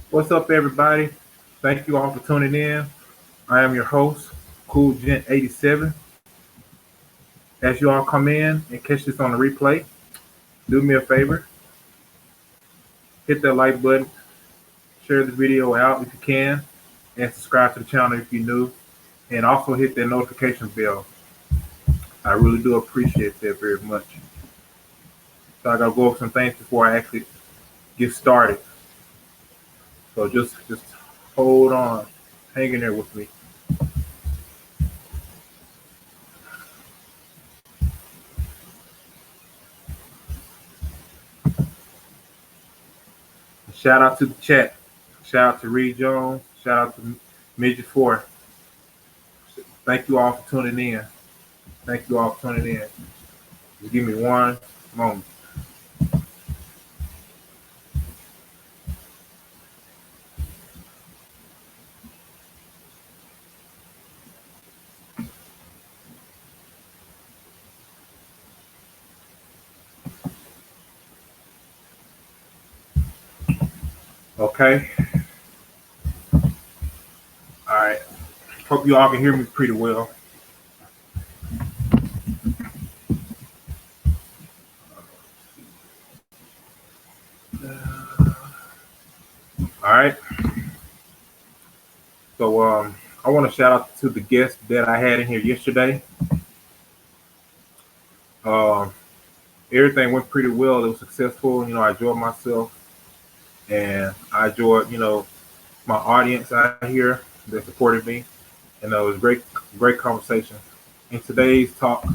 What's up, everybody? Thank you all for tuning in. I am your host, Cool Gent 87. As you all come in and catch this on the replay, do me a favor, hit that like button, share the video out if you can, and subscribe to the channel if you're new, and also hit that notification bell. I really do appreciate that very much. So I gotta go over some things before I actually get started. So just hold on, hang in there with me. Shout out to the chat. Shout out to Reed Jones. Shout out to Midget 4. Thank you all for tuning in. Thank you all for tuning in. Just give me one moment. Okay. All right. Hope you all can hear me pretty well. All right. So I want to shout out to the guests that I had in here yesterday. Um, Everything went pretty well. It was successful. I enjoyed myself, and I enjoyed my audience out here that supported me, and it was great conversation. In today's talk,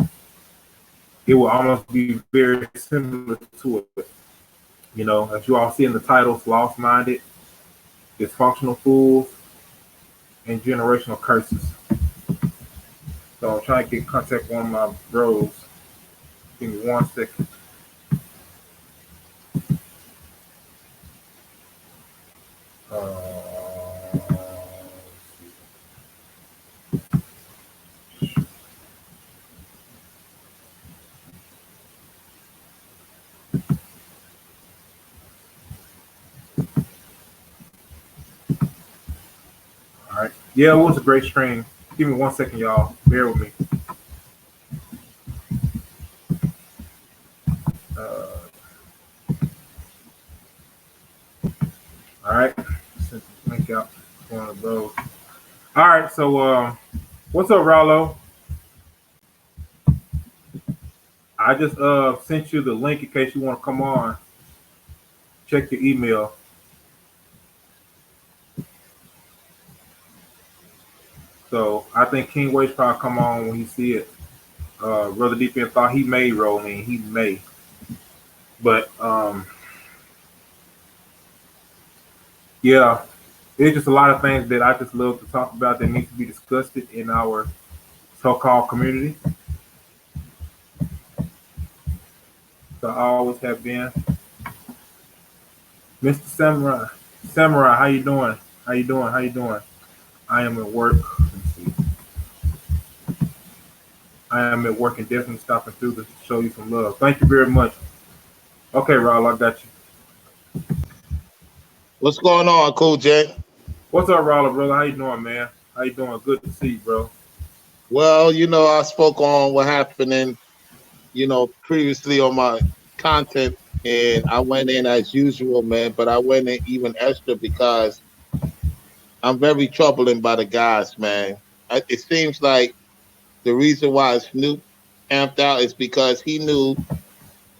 it will almost be very similar to it. As you all see in the titles, Lost Minded, Dysfunctional Fools, and Generational Curses. So I'm trying to get in contact with one of my bros. Give me 1 second. All right. Yeah, it was a great stream. Give me 1 second, y'all. Bear with me. Uh, all right. Send this link out to one of those. All right. So, what's up, Rallo? I just sent you the link in case you want to come on. Check your email. So I think King Wade's probably come on when he see it. Brother Deep in thought he may roll in. He may. But yeah, there's just a lot of things that I just love to talk about that needs to be discussed in our so-called community. So I always have been. Mr. Samurai. Samurai, how you doing? How you doing? How you doing? I am at work. Let's see. I am at work and definitely stopping through to show you some love. Thank you very much. Okay, Raul, I got you. What's going on, Cool J? What's up, Raul, brother? How you doing, man? How you doing? Good to see you, bro. Well, I spoke on what happened previously on my content, and I went in as usual, man, but I went in even extra because I'm very troubling by the guys, man. It seems like the reason why Snoop amped out is because he knew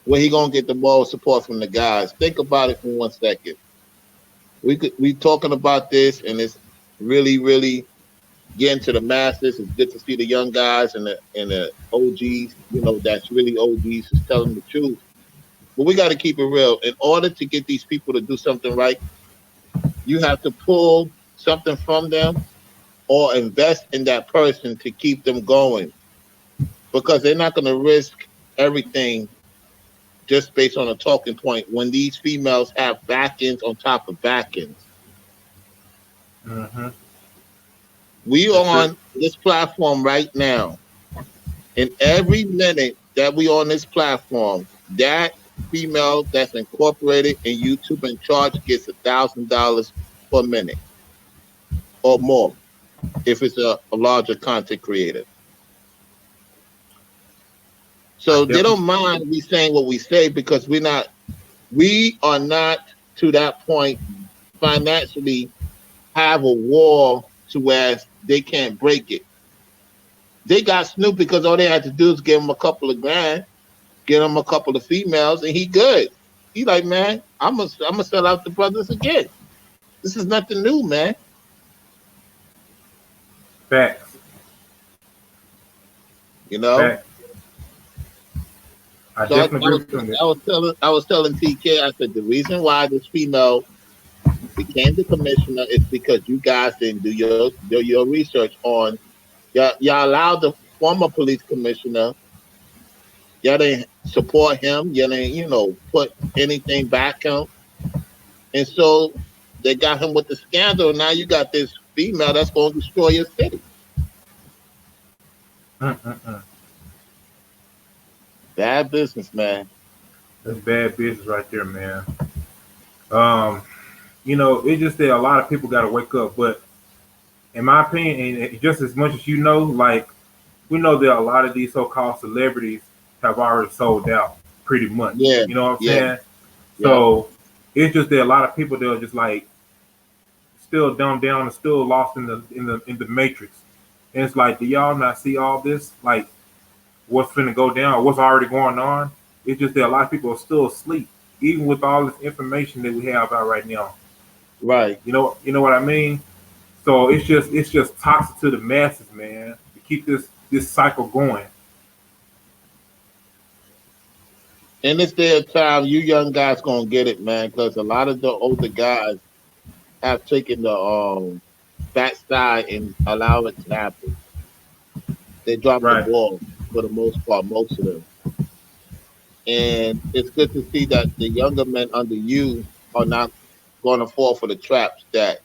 where he gonna get the moral support from the guys. Think about it for 1 second. We talking about this, and it's really, really getting to the masses. It's good to see the young guys and the OGs, that's really OGs is telling the truth. But we got to keep it real. In order to get these people to do something right, you have to pull something from them or invest in that person to keep them going, because they're not going to risk everything just based on a talking point when these females have back ends on top of back ends. Mm-hmm. We That's it. on this platform right now, and every minute that we on this platform, that female that's incorporated in YouTube and charge gets $1,000 per minute or more if it's a larger content creator. I So they definitely. don't mind we saying what we say because we are not to that point financially have a wall to where they can't break it. They got Snoop because all they had to do is give him a couple of grand, get him a couple of females, and he good. He like, man, I'm gonna sell out the brothers again. This is nothing new, man. Facts. You know. Facts. I So I, definitely I agree was with you on that. I was telling TK, I said the reason why this female became the commissioner is because you guys didn't do your research on y'all allowed the former police commissioner. Y'all didn't support him. Y'all didn't put anything back him, and so they got him with the scandal. Now you got this female that's going to destroy your city. Mm-mm-mm. Bad business, man. That's bad business right there, man. Um, it's just that a lot of people got to wake up. But in my opinion, and just as much as like we know that a lot of these so-called celebrities have already sold out, pretty much. Yeah, You know what I'm yeah, saying? yeah. So it's just that a lot of people that are just like still dumbed down and still lost in the matrix. And it's like, do y'all not see all this? Like what's finna go down, or what's already going on? It's just that a lot of people are still asleep, even with all this information that we have out right now. Right. You know what I mean? So it's just toxic to the masses, man. To keep this cycle going. In this day of time, you young guys gonna get it, man, because a lot of the older guys have taken the backside and allow it to happen. They drop the Right, ball for the most part, most of them. And it's good to see that the younger men under you are not going to fall for the traps that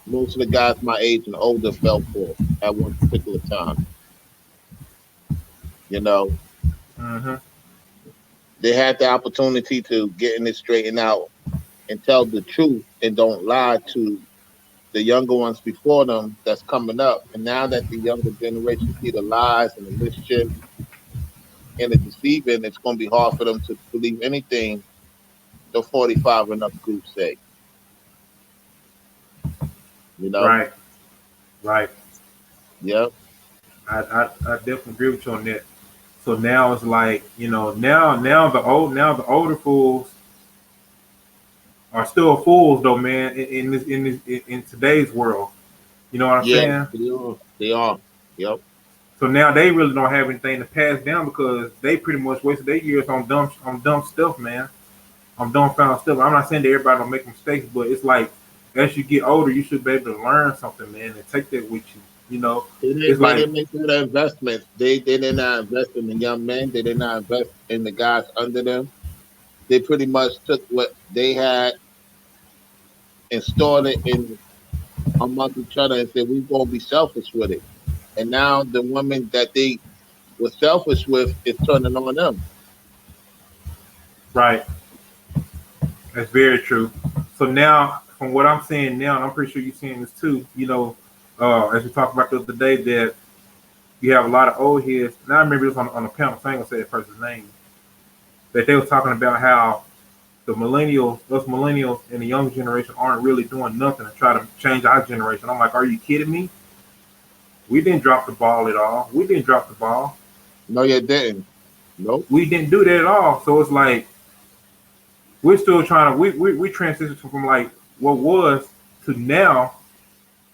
most of the guys my age and older fell for at one particular time. You know, hmm they had the opportunity to get in it straightened out and tell the truth and don't lie to the younger ones before them that's coming up. And now that the younger generation see the lies and the mischief and the deceiving, it's going to be hard for them to believe anything the 45 and up group say. You know? right, right. Yep. I definitely agree with you on that. So now it's like, now the older fools are still fools though, man. In today's world, you know what I'm Yeah, saying? they are. They are. Yep. So now they really don't have anything to pass down because they pretty much wasted their years on dumb stuff, man. On dumbfound stuff. I'm not saying that everybody don't make mistakes, but it's like as you get older, you should be able to learn something, man, and take that with you. It's They like didn't make good investments. They did not invest in the young men. They did not invest in the guys under them. They pretty much took what they had and stored it in amongst each other and said, we're going to be selfish with it. And now the women that they were selfish with is turning on them. right. That's very true. So now, from what I'm seeing now, and I'm pretty sure you're seeing this too. As we talked about the other day, that you have a lot of old heads. And I remember this on a panel. So I ain't gonna say the person's name, that they were talking about how us millennials, and the younger generation aren't really doing nothing to try to change our generation. I'm like, are you kidding me? We didn't drop the ball at all. We didn't drop the ball. No, you didn't. Nope. We didn't do that at all. So it's like we're still trying to we transitioned from like what was to now,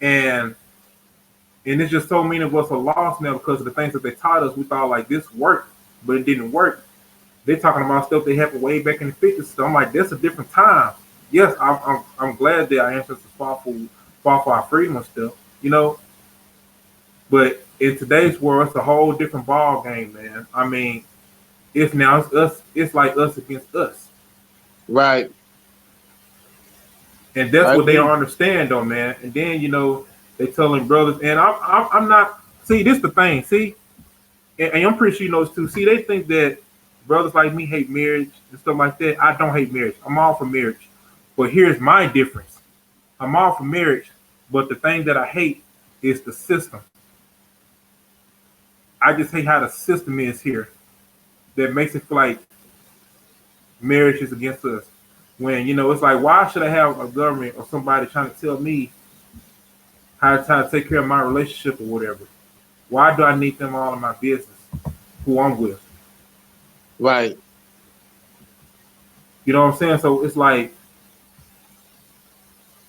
and it's just so many of us are lost now because of the things that they taught us. We thought like this worked, but it didn't work. They're talking about stuff that happened way back in the 50s. So I'm like, that's a different time. Yes, I'm glad that our ancestors fought for our freedom and stuff, But in today's world, it's a whole different ball game, man. I mean, it's us. It's like us against us, Right. and that's I what they don't agree. understand, though, man. And then they telling brothers, and I'm not. See, this the thing. See, and I'm pretty sure you know this too. See, they think that brothers like me hate marriage and stuff like that. I don't hate marriage. I'm all for marriage. But here's my difference. I'm all for marriage, but the thing that I hate is the system. I just hate how the system is here that makes it feel like marriage is against us. When it's like, why should I have a government or somebody trying to tell me how to take care of my relationship or whatever? Why do I need them all in my business? Who I'm with, Right. you know what I'm saying? So it's like,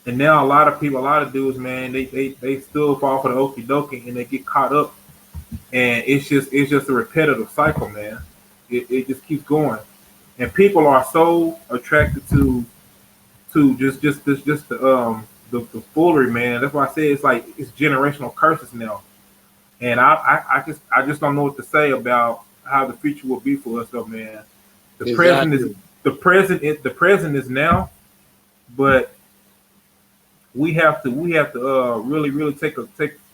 and now a lot of people, a lot of dudes, man, they still fall for the okie dokie and they get caught up, and it's just a repetitive cycle, man. It just keeps going, and people are so attracted to just the foolery, man. That's why I say it's like it's generational curses now, and I just don't know what to say about how the future will be for us, though, man. The present is Exactly. the present is now, but we have to really take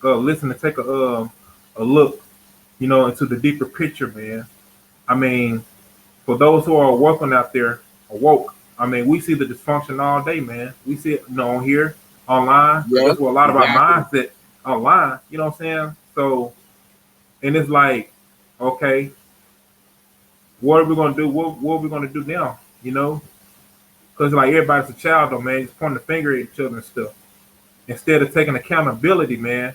listen and take a look, into the deeper picture, man. I mean, for those who are working out there, awoke. I mean, we see the dysfunction all day, man. We see it, on here, online, because Yep. that's where a lot of our Exactly. mindset online. You know what I'm saying? So, and it's like, okay, what are we gonna do? What are we gonna do now? Because like everybody's a child, though, man. Just pointing the finger at each other and stuff instead of taking accountability, man.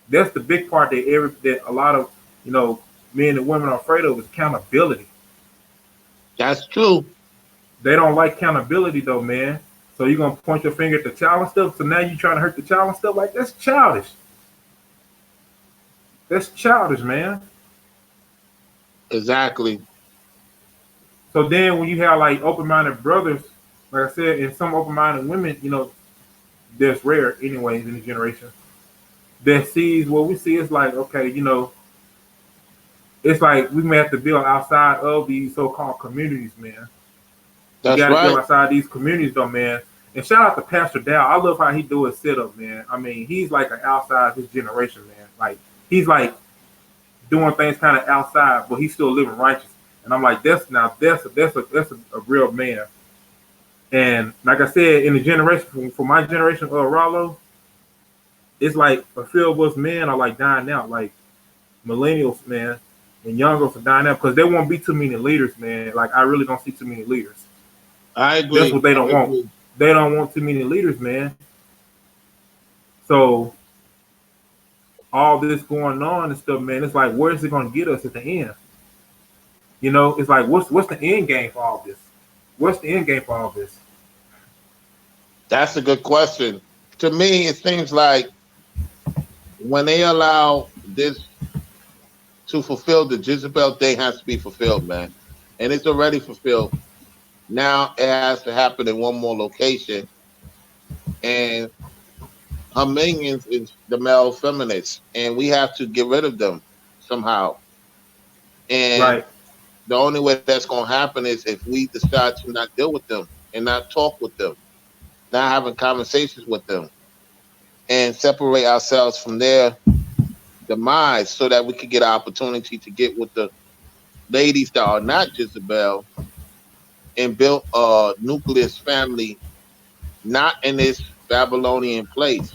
That's the big part that a lot of you know men and women are afraid of is accountability. That's true. They don't like accountability though, man. So you're gonna point your finger at the child and stuff. So now you're trying to hurt the child and stuff. Like that's childish. That's childish, man. Exactly. So then when you have like open-minded brothers, like I said, and some open-minded women, that's rare anyways in the generation. That sees what we see is like, okay, it's like we may have to build outside of these so-called communities, man. We That's got to build right. outside these communities, though, man. And shout out to Pastor Dow. I love how he do his setup, man. I mean, he's like an outside his generation, man. Like he's like doing things kind of outside, but he's still living righteous. And I'm like, that's a real man. And like I said, in the generation for my generation of Rollo, it's like a few of us men are like dying out, like millennials, man, and youngers are dying out because there won't be too many leaders, man. Like I really don't see too many leaders. I That's what agree. they I don't want. agree. They don't want too many leaders, man. So all this going on and stuff, man, it's like where's it gonna get us at the end? It's like what's the end game for all this? What's the end game for all this? That's a good question. To me, it seems like when they allow this to fulfill the Jezebel thing has to be fulfilled, man. And it's already fulfilled. Now it has to happen in one more location. And her minions is the male feminists. And we have to get rid of them somehow. And Right. the only way that's going to happen is if we decide to not deal with them and not talk with them, not having conversations with them, and separate ourselves from their demise so that we could get an opportunity to get with the ladies that are not Jezebel and build a nucleus family, not in this Babylonian place.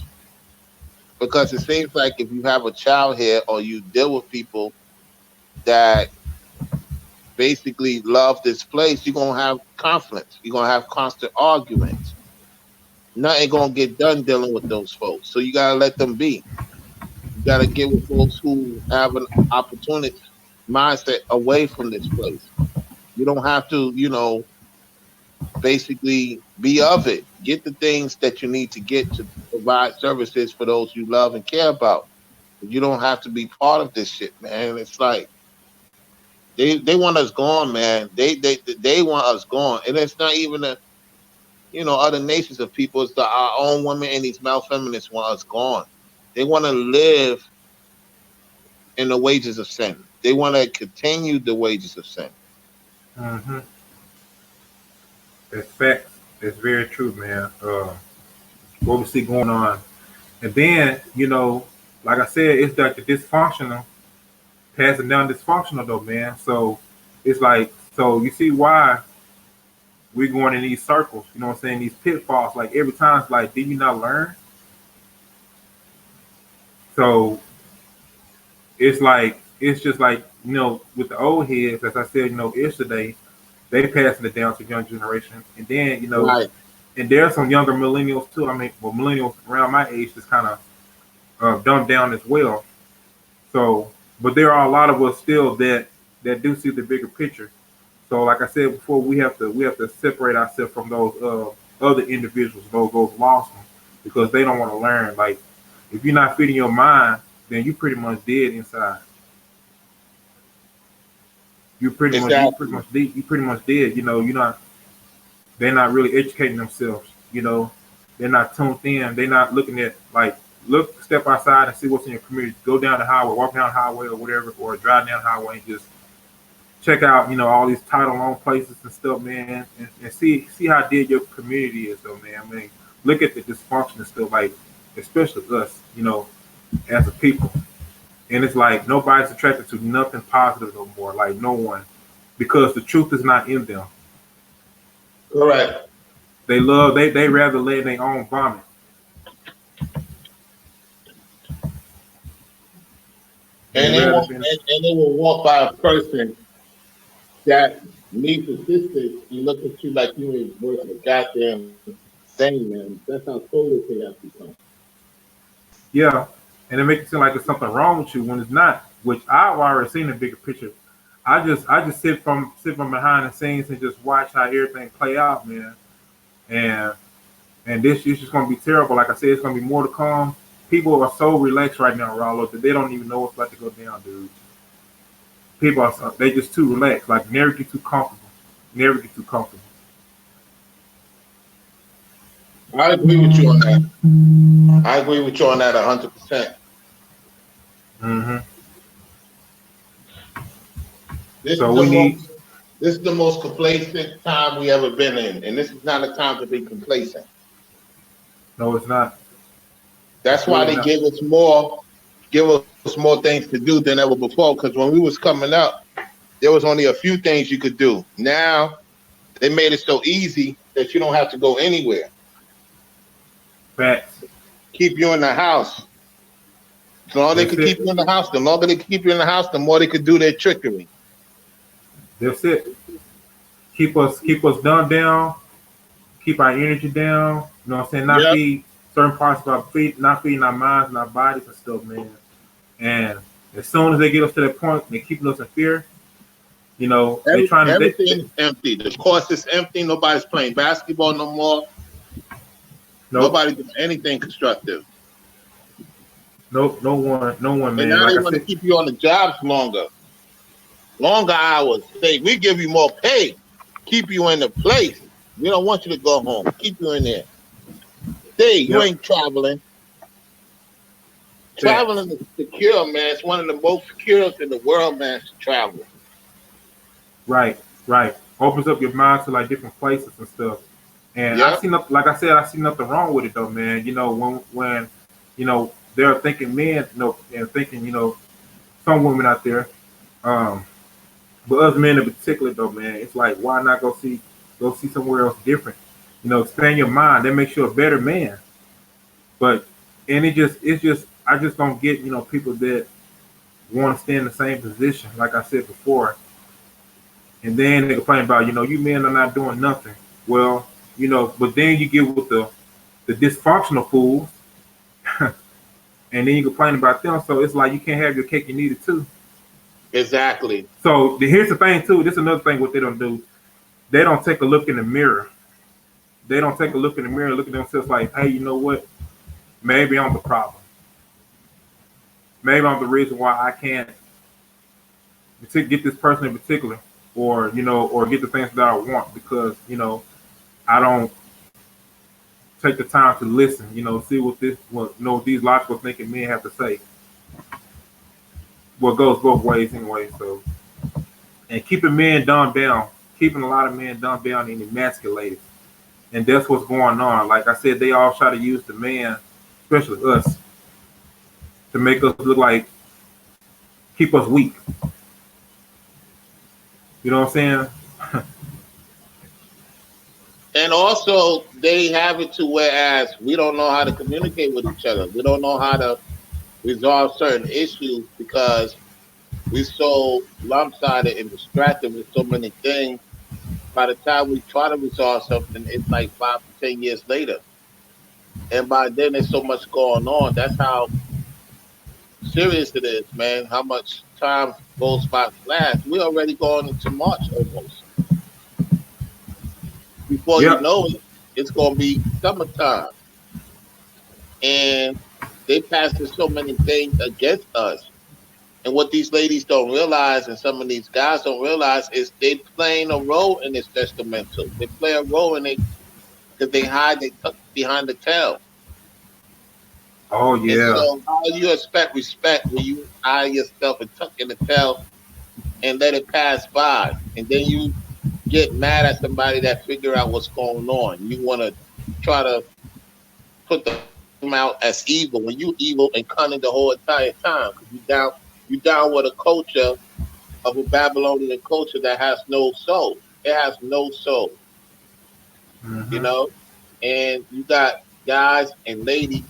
Because it seems like if you have a child here or you deal with people that basically love this place, you're gonna have conflicts. You're gonna have constant arguments. Nothing gonna get done dealing with those folks. So you gotta let them be. You gotta get with folks who have an opportunity mindset away from this place. You don't have to, basically be of it. Get the things that you need to get to provide services for those you love and care about. You don't have to be part of this shit, man. It's like they want us gone, man. They want us gone, and it's not even a other nations of people. It's our own women and these male feminists want us gone. They want to live in the wages of sin. They want to continue the wages of sin. Mm-hmm. That's facts. That's very true, man. What we see going on, and then like I said, it's like the dysfunctional passing down dysfunctional though, man. So it's like so you see why we're going in these circles, you know what I'm saying, these pitfalls. Like every time, it's like, did you not learn? So it's just like with the old heads, as I said, yesterday, they passing it down to young generation, and then Right. and there's some younger millennials too. I mean, well, millennials around my age just kind of dumbed down as well. So, but there are a lot of us still that do see the bigger picture. So, like I said before, we have to separate ourselves from those other individuals, those lost ones, because they don't want to learn. Like, if you're not feeding your mind, then you pretty much dead inside. Exactly. You pretty much dead. You're not. They're not really educating themselves. They're not tuned in. They're not looking at, like, look, step outside and see what's in your community. Go down the highway, walk down the highway or whatever, or drive down the highway and just check out, all these title loan places and stuff, man, and see how dead your community is, though, man. I mean, look at the dysfunction and stuff, like, especially us, as a people. And it's like nobody's attracted to nothing positive no more, like no one, because the truth is not in them. Correct. They rather lay in their own vomit. They And they rather won't, be. and they will walk by a person that needs assistance and look at you like you ain't worth a goddamn thing, man. That's how soulless they have become. Yeah, and it makes it seem like there's something wrong with you when it's not. Which I've already seen the bigger picture. I just sit from behind the scenes and just watch how everything play out, man. And this is just gonna be terrible. Like I said, it's gonna be more to come. People are so relaxed right now, Rollo, that they don't even know what's about to go down, dude. People are they just too relaxed. Like never get too comfortable. Never get too comfortable. I agree with you on that. I agree with you on that 100%. Hmm. This is So the we need. most this is the most complacent time we ever been in, and this is not a time to be complacent. No, it's not. That's It's why really they not. give us more things to do than ever before. Because when we was coming up, there was only a few things you could do. Now they made it so easy that you don't have to go anywhere. Facts. Keep you in the house. The longer they That's could keep it. you in the house, the longer they could keep you in the house, the more they could do their trickery. That's it. Keep us dumbed down. Keep our energy down. You know what I'm saying? Not Yep. feed certain parts of our feet, not feeding our minds and our bodies and stuff, man. And as soon as they get us to that point, they keeping us in fear. They trying to. Everything is empty. The course is empty. Nobody's playing basketball no more. Nope, Nobody doing anything constructive. nope, no one, And man. now they Like I want to said, keep you on the jobs longer hours. Say we give you more pay, keep you in the place. We don't want you to go home. Keep you in there. Stay. You yep, ain't traveling. facts. Traveling is secure, man. It's one of the most secure in the world, man. To travel. Right, right. Opens up your mind to like different places and stuff. And I Yep. see nothing. Like I said, I see nothing wrong with it though, man. When they're thinking men, and thinking some women out there. Um, But us men in particular, though, man, it's like why not go see somewhere else different? Expand your mind. That makes you a better man. But and it's just I just don't get people that want to stay in the same position, like I said before, and then they complain about you men are not doing nothing. Well, but then you get with the dysfunctional fools, and then you complain about them. So it's like you can't have your cake and eat it too. Exactly. So here's the thing too. This is another thing what they don't do. They don't take a look in the mirror. They don't take a look in the mirror, look at themselves like, hey, you know what? Maybe I'm the problem. Maybe I'm the reason why I can't get this person in particular, or get the things that I want because I don't take the time to listen. See what these logical thinking men have to say. What goes both ways anyway. So, and keeping men dumbed down, keeping a lot of men dumbed down and emasculated, and that's what's going on. Like I said, they all try to use the man, especially us, to make us look like keep us weak. You know what I'm saying? And also, they have it to whereas we don't know how to communicate with each other. We don't know how to resolve certain issues because we so lopsided and distracted with so many things. By the time we try to resolve something, it's like 5 to 10 years later, and by then there's so much going on. That's how serious it is, man. How much time goes by fast. We're already going into March almost. Before you Yep. know it, it's gonna be summertime, and they passing so many things against us. And what these ladies don't realize, and some of these guys don't realize, is they playing a role in this testamental. They play a role in it because they hide, they tuck behind the tail. Oh And yeah. so, how do you expect respect when you hide yourself and tuck in the tail and let it pass by? And then you get mad at somebody that figure out what's going on. You want to try to put them out as evil when you evil and cunning the whole entire time because you down with a culture of a Babylonian culture that has no soul. It has no soul, you Hmm. know. And you got guys and ladies,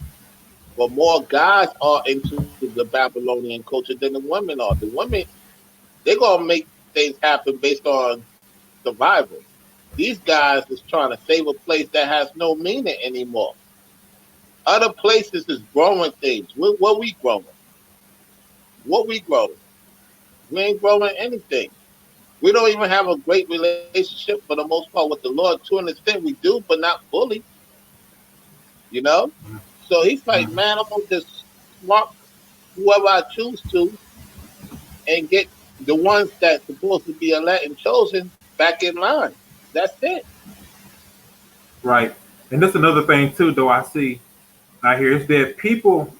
but more guys are into the Babylonian culture than the women are. The women, they're gonna make things happen based on survival. These guys is trying to save a place that has no meaning anymore. Other places is growing things. What we growing? What we growing? We ain't growing anything. We don't even have a great relationship for the most part with the Lord. To an extent, we do, but not fully. You know. So he's like, Hmm. man, I'm gonna just swap whoever I choose to and get the ones that's supposed to be elect and chosen back in line. That's it. Right. And that's another thing too, though I hear is that people,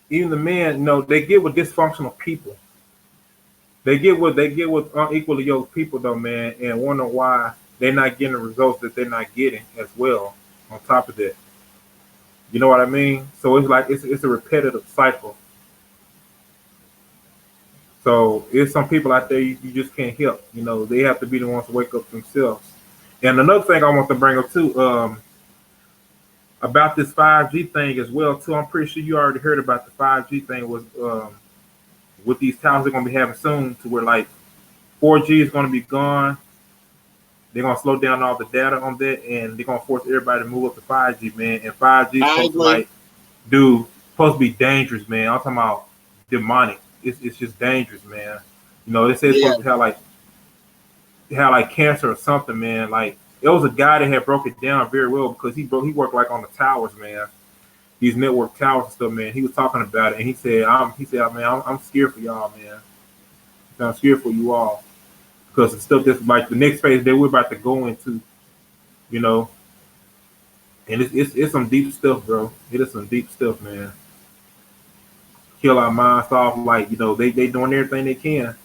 even the men, they get with dysfunctional people. They get with unequally yoked people though, man, and wonder why they're not getting the results that they're not getting as well. On top of that, you know what I mean? So it's like it's a repetitive cycle. So it's some people out there you just can't help. They have to be the ones to wake up themselves. And another thing I want to bring up too, about this 5G thing as well too. I'm pretty sure you already heard about the 5G thing was with these towers they're gonna be having soon, to where like 4G is gonna be gone. They're gonna slow down all the data on that, and they're gonna force everybody to move up to 5G, man. And 5G is I supposed to agree. like do supposed to be dangerous, man. I'm talking about demonic. It's just dangerous, man. They say it's Yeah, supposed to have like cancer or something, man. Like it was a guy that had broke it down very well because he worked like on the towers, man. These network towers and stuff, man. He was talking about it, and he said, man, I'm scared for y'all, man. I'm scared for you all because the stuff that's like the next phase that we're about to go into, you know, and it's some deep stuff, bro. It is some deep stuff, man. Kill our minds off, like they doing everything they can,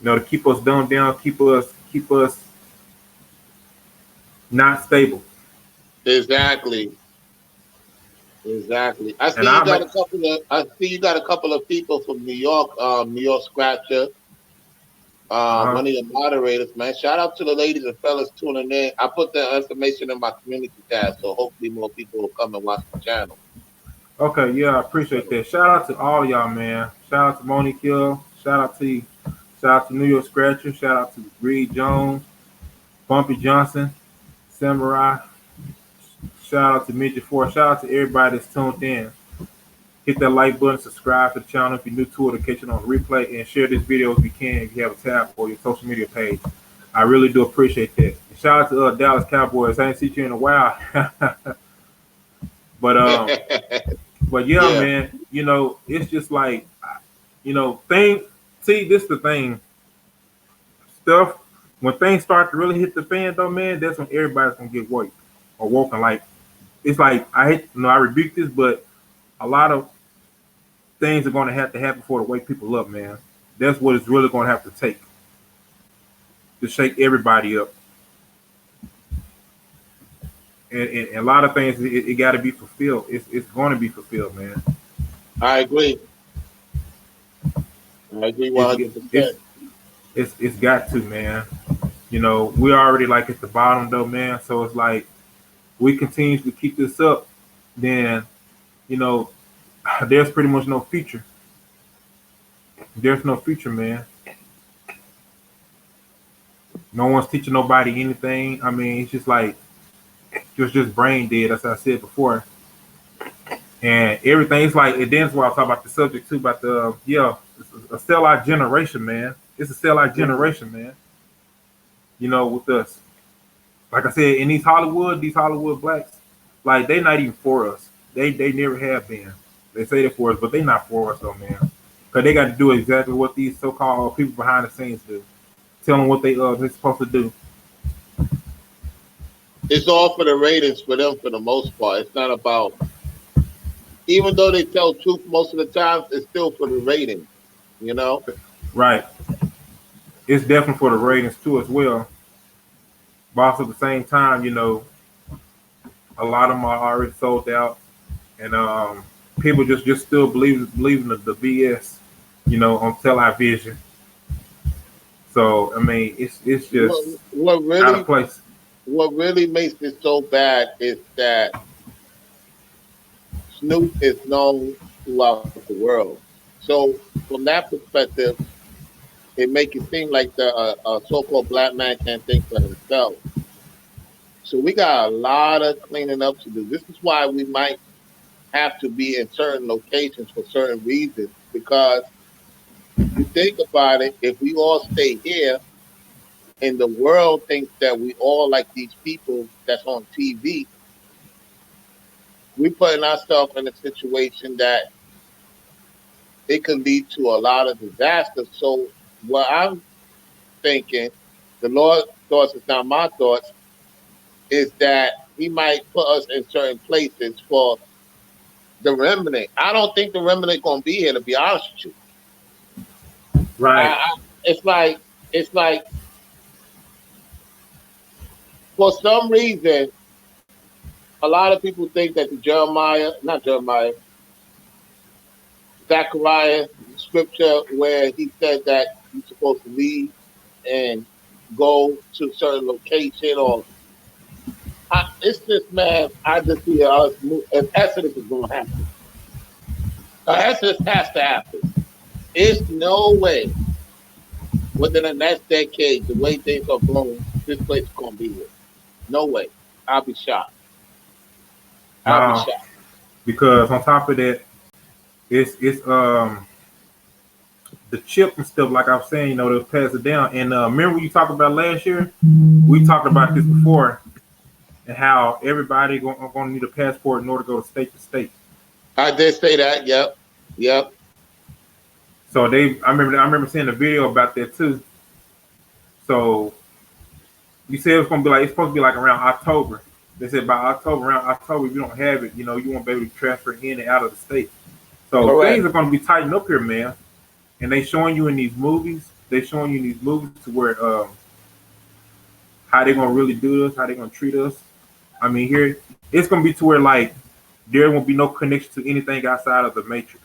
to keep us dumbed down, keep us not stable. exactly. Exactly. I And see you I got make a couple of I see you got a couple of people from New York Scratcher, uh one of your moderators, man. Shout out to the ladies and fellas tuning in. I put the information in my community tab, so hopefully more people will come and watch the channel. Okay, yeah, I appreciate that. Shout out to all y'all, man. Shout out to Monique Hill. Shout out to you. Shout out to New York Scratcher. Shout out to Reed Jones, Bumpy Johnson, Samurai. Shout out to Midget Four. Shout out to everybody that's tuned in. Hit that like button, subscribe to the channel if you're new to it, or catch it on replay, and share this video if you can, if you have a tab or your social media page. I really do appreciate that. And shout out to Dallas Cowboys. I ain't seen you in a while, but but yeah, Yeah, man. It's just like thing. See, this the thing. Stuff when things start to really hit the fan, though, man. That's when everybody's gonna get woke or woken. Like it's like I rebuke this, but a lot of things are going to have to happen for to wake people up, man. That's what it's really going to have to take to shake everybody up. And a lot of things, it got to be fulfilled. It's going to be fulfilled, man. I agree. I agree It's 100%. it's it's got to, man. we're already like at the bottom though, man. So it's like we continue to keep this up, then you know, there's pretty much no future. There's no future, man. No one's teaching nobody anything. I mean, it's just like just brain dead, as I said before. And everything's like, and then that's why I talk about the subject too, about the it's a sellout generation, man. It's a sellout Mhm. generation, man. With us. Like I said, in these Hollywood blacks, like they not even for us. They never have been. They say they're for us, but they not for us though, man. Cause they got to do exactly what these so-called people behind the scenes do. Tell them what they're supposed to do. It's all for the ratings for them for the most part. It's not about, even though they tell truth most of the times, it's still for the ratings. You know, Right. It's definitely for the ratings too as well. But also at the same time, a lot of them are already sold out, and people just still believing the BS, on television. So I mean, it's what just what out of really place. what really makes it so bad is that Snoop is known throughout the world. So from that perspective, it makes it seem like the so-called black man can't think for himself. So we got a lot of cleaning up to do. This is why we might have to be in certain locations for certain reasons. Because you think about it, if we all stay here and the world thinks that we all like these people that's on TV, we putting ourselves in a situation that it could lead to a lot of disaster. So what I'm thinking, the Lord thoughts is not my thoughts, is that He might put us in certain places for the remnant. I don't think the remnant gonna be here, to be honest with you. Right. I, it's like it's like for some reason, a lot of people think that the Jeremiah, not Jeremiah, Zechariah scripture where he said that you're supposed to leave and go to a certain location, or it's just, man, I just see us move, an Exodus is going to happen. An Exodus has to happen. It's no way within the next decade, the way things are going, this place is going to be here. No way. I'll be shocked. I'll be Now, shocked. because on top of that, it's the chip and stuff. Like I was saying, they'll pass it down. And remember you talked about last year? We talked about this before, and how everybody going to need a passport in order to go to state. I did say that. Yep. Yep. So I remember seeing a video about that too. So you said it's supposed to be like around October. They said by around October, if you don't have it, you won't be able to transfer in and out of the state. So Correct. things are going to be tightened up here, man. And they showing you in these movies. They showing you in these movies to where how they gonna really do this, how they gonna treat us. I mean, here it's gonna be to where like there won't be no connection to anything outside of the matrix.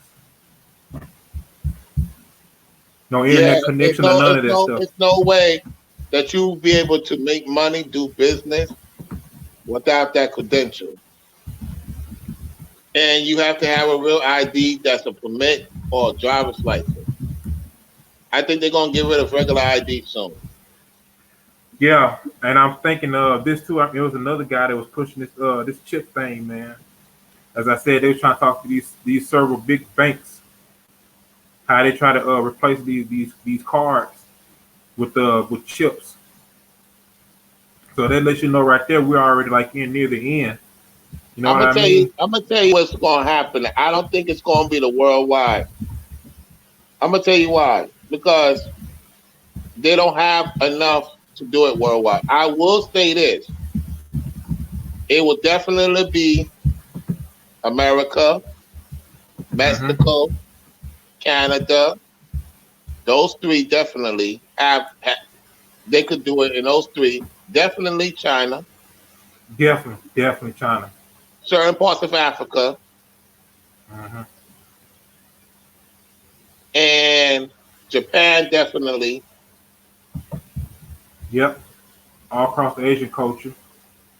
No Yeah. internet connection or none of that stuff. It's no way that you'll be able to make money, do business without that credential. And you have to have a real ID that's a permit or a driver's license. I think they're gonna get rid of regular ID soon. Yeah, and I'm thinking of this too. It was another guy that was pushing this chip thing, man. As I said, they were trying to talk to these several big banks, how they try to replace these cards with chips. So that lets you know right there we're already like in near the end. You know what I mean? I'm gonna tell you what's gonna happen. I don't think it's gonna be the worldwide. I'm gonna tell you why. Because they don't have enough to do it worldwide. I will say this: it will definitely be America, Hmm. Mexico, Canada. Those three definitely they could do it in those three. Definitely China, Definitely China. certain parts of Africa, Hmm. and Japan definitely. Yep. all across the Asian culture.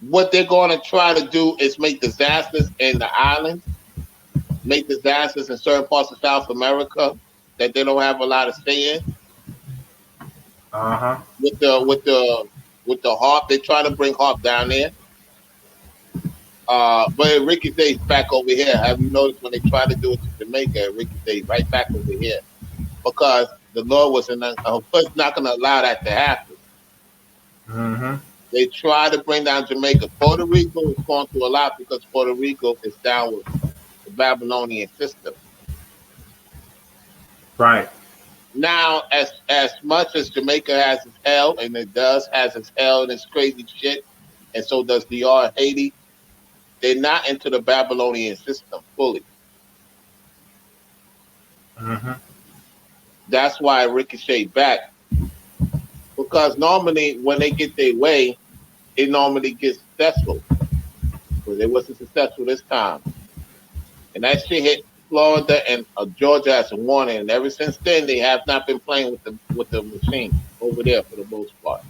What they're going to try to do is make disasters in the islands, make disasters in certain parts of South America that they don't have a lot of say in. Uh-huh. With the harp, they try to bring harp down there. But Ricky stays back over here. Have you noticed when they try to do it to Jamaica, Ricky stays right back over here because the Lord was not going to allow that to happen. Mm-hmm. They try to bring down Jamaica. Puerto Rico is going through a lot because Puerto Rico is down with the Babylonian system. Right. Now, as much as Jamaica has its hell, and it does has its hell and its crazy shit, and so does DR Haiti, they're not into the Babylonian system fully. Mm-hmm. That's why Ricochet back. Because normally when they get their way, it normally gets successful. But it wasn't successful this time. And that shit hit Florida and Georgia as a warning. And ever since then, they have not been playing with the machine over there for the most part.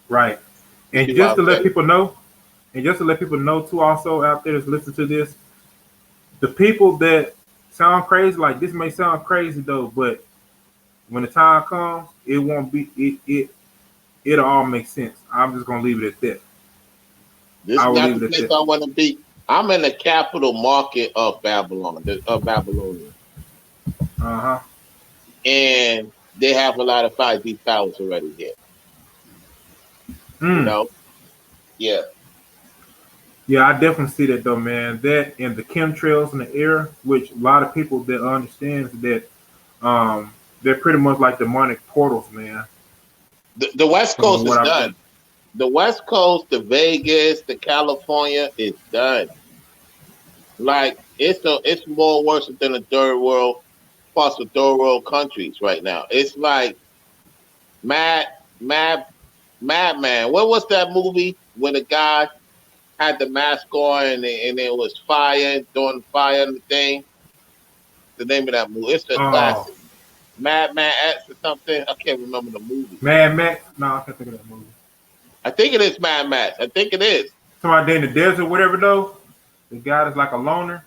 Right. You And see what just I'm to let saying? people know, and just to let people know too, also out there that's listening to this, the people that sound crazy, like this may sound crazy though, but when the time comes, it won't be it'll all make sense. I'm just gonna leave it at that. This I is will not the leave it at place that. I want to be. I'm in the capital market of Babylon, of Babylonia. Uh-huh. And they have a lot of 5G towers already here. You Mm. know? Yeah. Yeah, I definitely see that though, man. That and the chemtrails in the air, which a lot of people that understands that they're pretty much like demonic portals, man. The West From Coast what is I've done. The West Coast, the Vegas, the California is done. Like it's more worse than the third world parts of third world countries right now. It's like Mad Mad Madman. What was that movie when the guy had the mask on and it was fire doing fire and the thing? The name of that movie. It's a oh classic. Madman X or something. I can't remember the movie. Mad Max. No, I can't think of that movie. I think it is Mad Max. I think it is. Somebody in the desert, whatever though. The guy that's like a loner.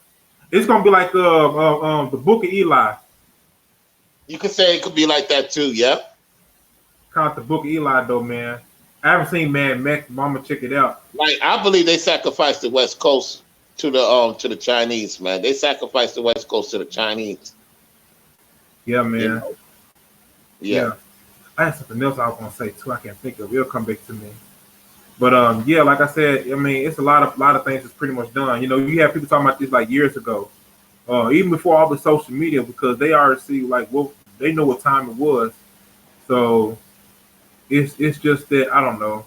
It's gonna be like the Book of Eli. You could say it could be like that too. Yeah. Count the Book of Eli though, man. I haven't seen Mad Max, but I'm gonna check it out. Like I believe they sacrificed the West Coast to the Chinese, man. They sacrificed the West Coast to the Chinese. Yeah, You man. know. Yeah. Yeah. I had something else I was gonna say too. I can't think of it. It'll come back to me. But yeah, like I said, I mean, it's a lot of things that's pretty much done. You know, you have people talking about this like years ago, even before all the social media, because they already see like what they know what time it was. So it's just that I don't know.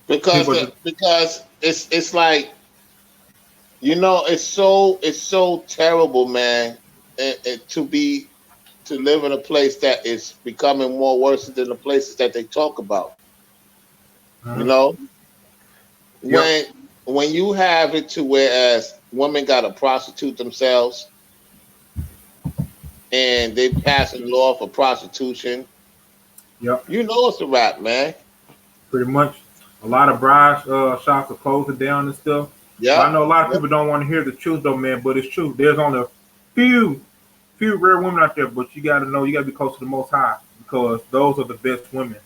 Because People just because it's like it's so terrible, man, to live in a place that is becoming more worse than the places that they talk about. You uh, know, yep. when when you have it to whereas women got to prostitute themselves and they passing law for prostitution, Yep. you know it's a wrap, man. Pretty much. A lot of bride shops are closing down and stuff. But I Yep. know a lot of Yep. people don't want to hear the truth though, man. But it's true. There's only a few rare women out there, but you got to know you got to be close to the Most High because those are the best women.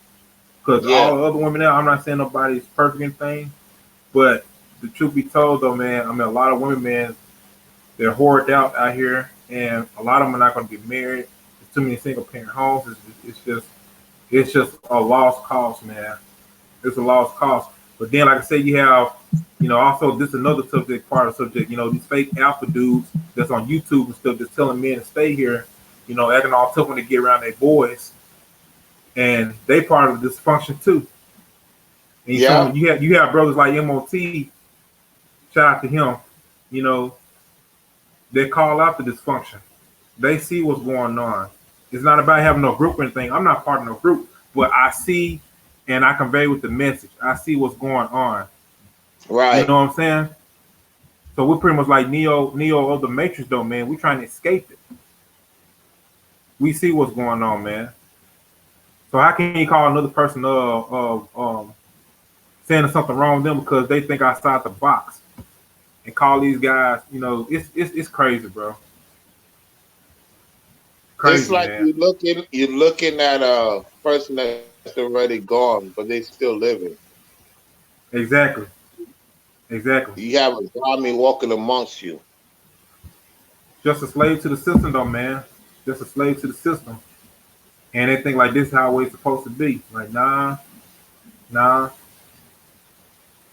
Because Yeah. all the other women now, I'm not saying nobody's perfect and thing, but the truth be told though, man, I mean a lot of women, man, they're hoarded out here, and a lot of them are not going to get married. There's too many single parent homes. It's just a lost cause, man. It's a lost cause. But then, like I said, you have, also this another subject, part of the subject. These fake alpha dudes that's on YouTube and stuff, just telling men to stay here. Acting all tough when they get around their boys, and they part of the dysfunction too. And Yeah. you have brothers like MOT. Shout out to him. You know, they call out the dysfunction. They see what's going on. It's not about having no group or anything. I'm not part of no group, but I see and I convey with the message. I see what's going on. You Right. know what I'm saying? So we're pretty much like Neo of the Matrix, though, man. We're trying to escape it. We see what's going on, man. So how can you call another person saying something wrong with them because they think outside the box and call these guys, it's crazy, bro. It's Crazy, like man. you're looking at a person that's already gone, but they still living. Exactly. Exactly. You have a zombie walking amongst you. Just a slave to the system, though, man. Just a slave to the system. And they think like this is how it's supposed to be. Like, nah, nah.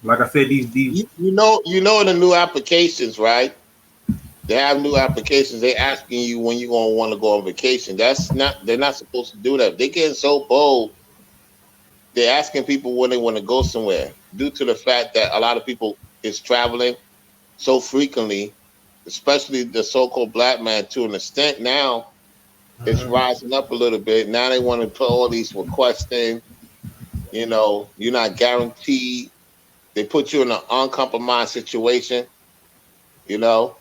Like I said, these You know the new applications, right? They have new applications. They asking you when you gonna want to go on vacation. That's not. They're not supposed to do that. They getting so bold. They're asking people when they want to go somewhere due to the fact that a lot of people is traveling so frequently, especially the so-called black man to an extent. Now it's Mhm. rising up a little bit. Now they want to put all these requests in. You're not guaranteed. They put you in an uncompromised situation. You know,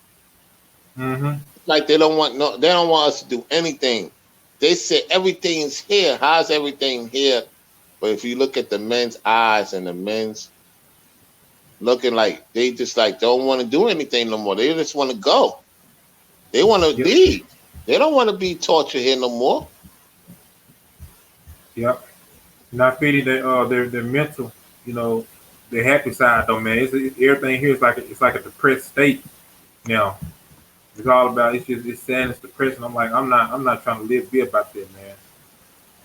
Mhm. like they don't want no. They don't want us to do anything. They say everything's here. How's everything here? But if you look at the men's eyes and the men's looking like they just like don't want to do anything no more. They just want to go. They want to Yep. leave. They don't want to be tortured here no more. Yep. Not feeding their mental, you know, their happy side though, man. Everything here is like it's like a depressed state now. It's all about it's sadness, depression. I'm not trying to be about that, man.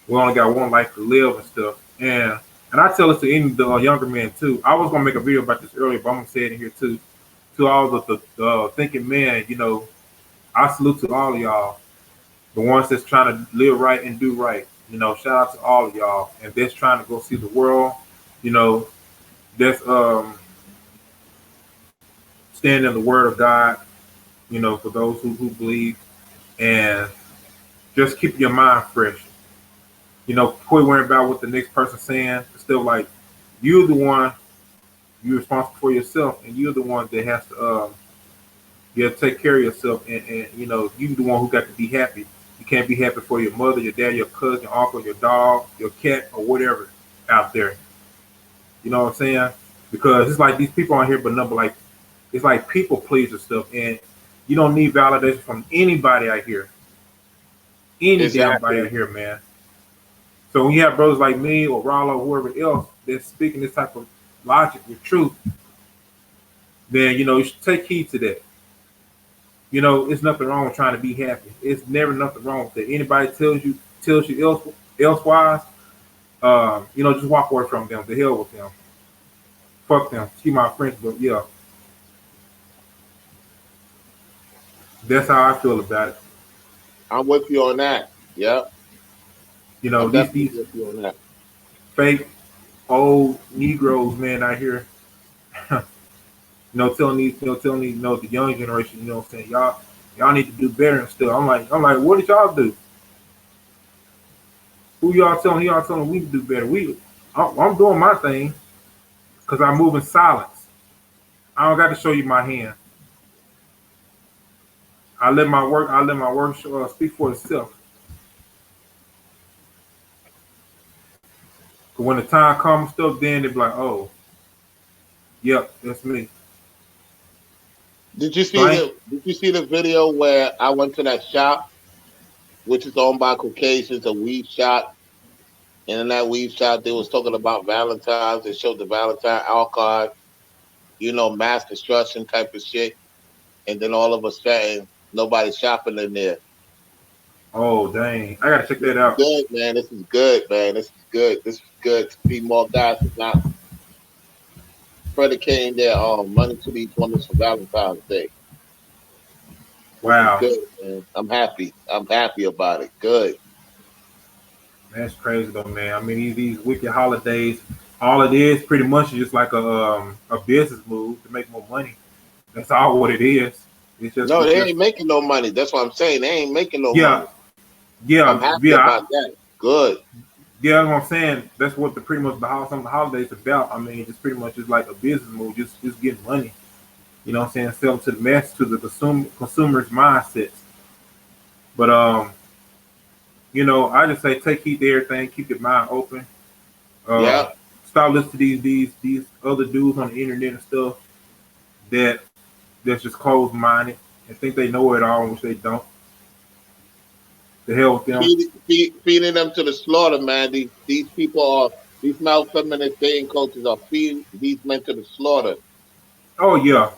We only got one life to live and stuff. And I tell this to any the younger men too. I was gonna make a video about this earlier, but I'm gonna say it in here too. To all the thinking men, I salute to all of y'all, the ones that's trying to live right and do right. Shout out to all of y'all, and that's trying to go see the world. You know, that's stand in the Word of God. For those who believe, and just keep your mind fresh. Quit worrying about what the next person's saying. It's still like you're the one, you're responsible for yourself, and you're the one that has to you have to take care of yourself, and you're the one who got to be happy. You can't be happy for your mother, your dad, your cousin, your uncle, your dog, your cat, or whatever out there. You know what I'm saying? Because it's like these people on here, but number like it's like people pleaser stuff, and you don't need validation from anybody out here, any damn body out Exactly. here, man. So when you have brothers like me or Rollo or whoever else that's speaking this type of logic with truth, then you should take heed to that. It's nothing wrong with trying to be happy. It's never nothing wrong with that. Anybody tells you elsewise, just walk away from them. The hell with them. Fuck them. Keep my friends, but yeah, that's how I feel about it. I'm with you on that. Yep. I'm These definitely these with you on that. fake old Negroes, man, out here, telling the young generation, what I'm saying, y'all need to do better and stuff. I'm like, what did y'all do? Who y'all telling? Y'all telling we can do better. I'm doing my thing because I move in silence. I don't got to show you my hand. I let my work speak for itself. 'Cause when the time comes, stuff, then they be like, oh, yep, that's me. Did you So see I ain't. the Did you see the video where I went to that shop, which is owned by Caucasians, a weed shop, and in that weed shop they was talking about Valentine's. They showed the Valentine card, mass destruction type of shit, and then all of a sudden nobody's shopping in there. Oh dang, I gotta check This that is out. good, man. This is good, man. This is good. This is good to see more guys not predicating their money to these women for Valentine's Day. This is Wow, good, man. I'm happy. I'm happy about it. Good. that's crazy though, man. I mean, these wicked holidays, all it is pretty much is just like a business move to make more money. That's all what it is. No, It's they just ain't making no money. That's what I'm saying. They ain't making no yeah, money. I'm yeah, happy yeah. about that. Good. Yeah, what I'm saying, that's what the pretty much some of the holidays about. I mean, it's pretty much just like a business move, just getting money. You know what I'm saying? Sell to the mass to the consumers mindsets. But I just say take heed to everything, keep your mind open. Uh, Yep. Stop listening to these other dudes on the internet and stuff that that's just closed minded and think they know it all, which they don't. The hell with them. Feeding them to the slaughter, man. These people are these male-feminist dating coaches are feeding these men to the slaughter. Oh yeah,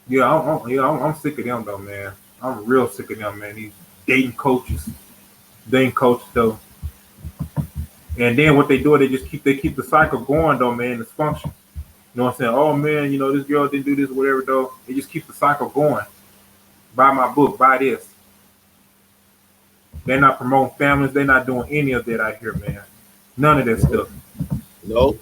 yeah. I'm sick of them though, man. I'm real sick of them, man. These dating coaches though. And then what they do, they keep the cycle going though, man. It's function. You know what I'm saying? Oh man, this girl didn't do this, whatever though. They just keep the cycle going. Buy my book, buy this. They're not promoting families. They're not doing any of that out here, man. None of that No, stuff. no,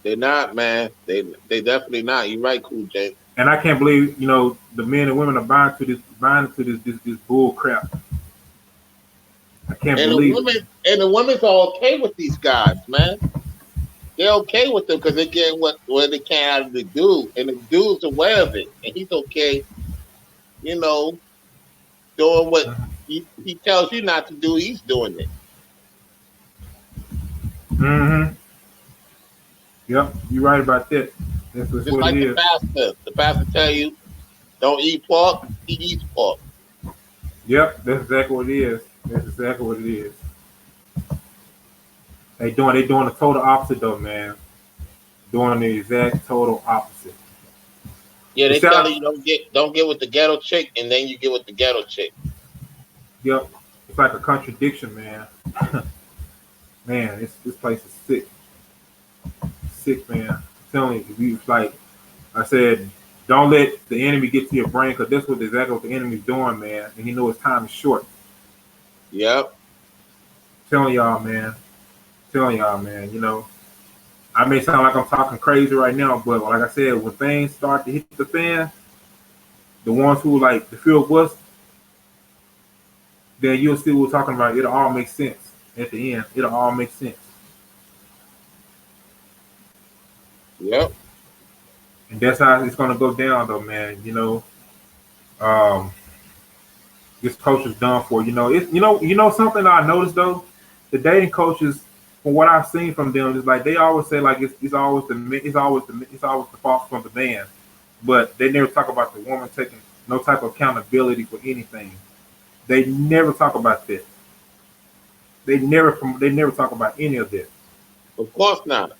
they're not, man. They definitely not. You're right, Cool J. And I can't believe, the men and women are buying into this bull crap. I can't And the believe it. women and the women's are okay with these guys, man. They're okay with them because they get what they can out of the dude, and the dude's aware of it, and he's okay, you know, doing what he tells you not to do. He's doing it. Mm-hmm. Yep, you're right about that. That's Just what it like the is. pastor. The pastor tell you don't eat pork. He eats pork. Yep, that's exactly what it is. That's exactly what it is. They doing the total opposite though, man. Doing the exact total opposite. Yeah, But they shout tell out, you don't get with the ghetto chick, and then you get with the ghetto chick. yep, it's like a contradiction, man. Man, this place is sick, sick, man. I'm telling you, it's like I said, don't let the enemy get to your brain because that's what exactly what the enemy's doing, man. And he knows his time is short. Yep. Telling y'all, man. Telling y'all, man. I may sound like I'm talking crazy right now, but like I said, when things start to hit the fan, the ones who like the feel was, then you'll see what we're talking about. It'll all make sense at the end. It'll all make sense. Yep. And that's how it's gonna go down, though, man. Um, this coach is done for. Something I noticed though, the dating coaches, from what I've seen from them, is like they always say like it's always the fault from the man, but they never talk about the woman taking no type of accountability for anything. They never talk about that. They never talk about any of that. Of course not.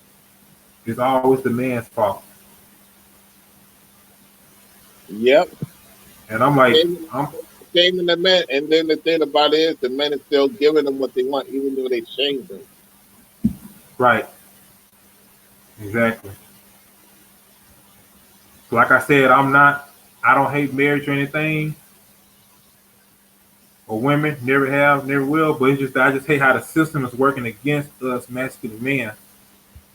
It's always the man's fault. Yep. And I'm like, Same, same in the men. And then the thing about it is the men are still giving them what they want, even though they change them. right, exactly. So like I said, I don't hate marriage or anything, or women, never have, never will. But it's just I just hate how the system is working against us masculine men.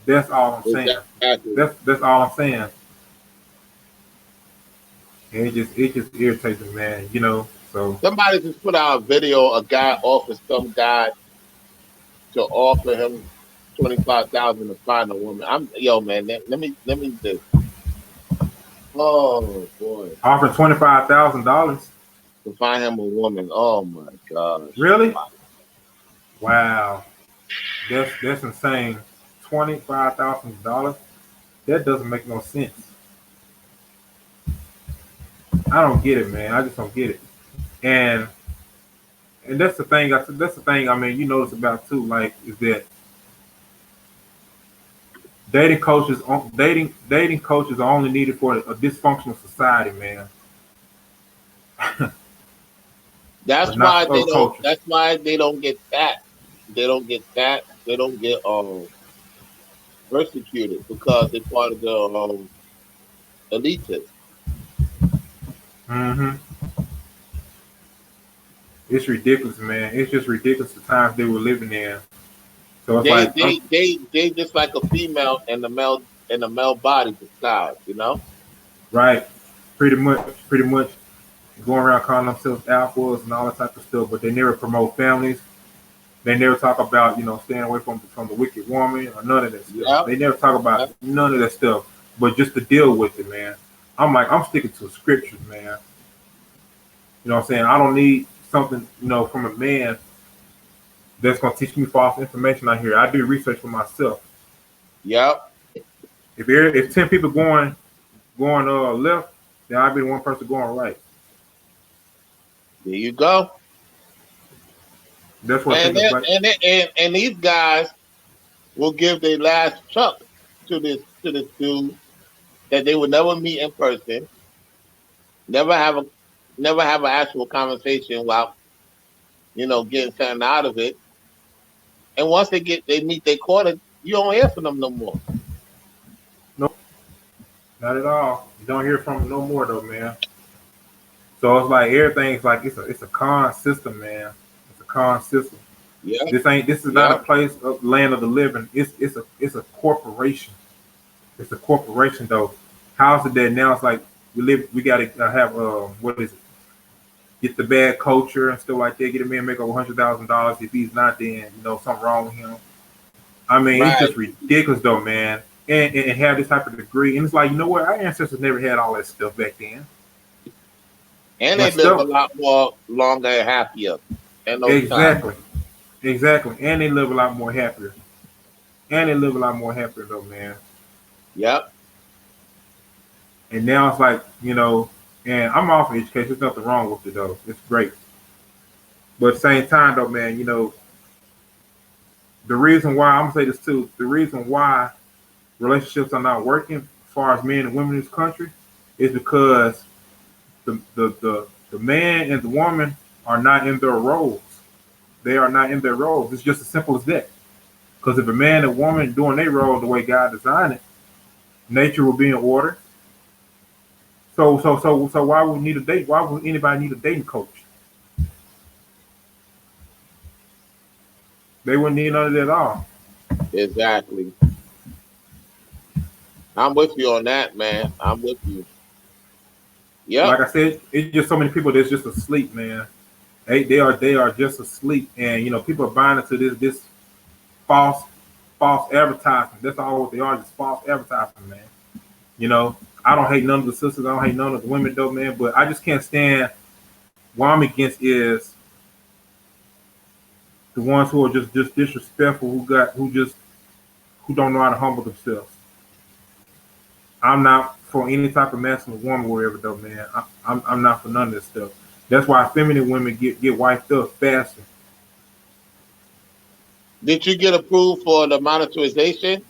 That's all I'm saying. Exactly. That's all I'm saying. And it just irritates me, man. So Somebody just put out a video. A guy offers some guy to offer him 25,000 to find a woman. Man. Let me just. Oh boy, offering $25,000. to find him a woman. Oh my gosh. Really? Wow, that's insane. $25,000. That doesn't make no sense. I don't get it, man. I just don't get it. And that's the thing. That's the thing. I mean, you notice about too, like, is that dating coaches are only needed for a dysfunctional society, man. That's But not why for they other don't. cultures. That's why they don't get that. They don't get that. They don't get persecuted because they're part of the elitists. Hmm. It's ridiculous, man. It's just ridiculous the times they were living in. So it's They like, they they they just like a female and the male body disguised. You know. right, pretty much going around calling themselves alphas and all that type of stuff, but they never promote families. They never talk about, staying away from the wicked woman or none of that stuff. Yeah. They never talk about none of that stuff, but just to deal with it, man. I'm sticking to scriptures, man. You know what I'm saying? I don't need something, from a man that's gonna teach me false information out here. I do research for myself. Yep. If 10 people going left, then I'll be the one person going right. There you go. That's what I And think is then, like. and these guys will give their last chuck to this dude that they would never meet in person, never have a never have an actual conversation while getting something out of it. And once they meet their quarter, you don't hear from them no more. Nope, not at all. You don't hear from them no more though, man. So it's like everything's like it's a con system, man. It's a con system. Yep. This is not a Yep. place of land of the living. It's a corporation. It's a corporation though. How's it that now it's like we gotta have what is it? Get the bad culture and stuff like that. Get a man make over $100,000. If he's not, then something wrong with him. I mean, it's Right. just ridiculous though, man. And have this type of degree, and it's like what? Our ancestors never had all that stuff back then. And When they live a stuff lot more longer and happier in those times. exactly, exactly, and they live a lot more happier, though, man. Yep. And now it's like and I'm all for education. There's nothing wrong with it though. It's great, but at the same time though, man, the reason why I'm gonna say this too, the reason why relationships are not working as far as men and women in this country is because the man and the woman are not in their roles. They are not in their roles. It's just as simple as that. Because if a man and woman doing their role the way God designed it, nature will be in order. So why would we need a date? Why would anybody need a dating coach? They wouldn't need none of that at all. Exactly. I'm with you on that, man. I'm with you. Yep. Like I said, it's just so many people that's just asleep, man. They are just asleep, and people are buying into this false false advertisement. That's all what they are, just false advertisement, man. You know, I don't hate none of the sisters. I don't hate none of the women, though, man. But I just can't stand. What I'm against is the ones who are just disrespectful, who don't know how to humble themselves. I'm not for any type of masculine woman, wherever, though, man. I'm not for none of this stuff. That's why feminine women get wiped up faster. Did you get approved for the monetization,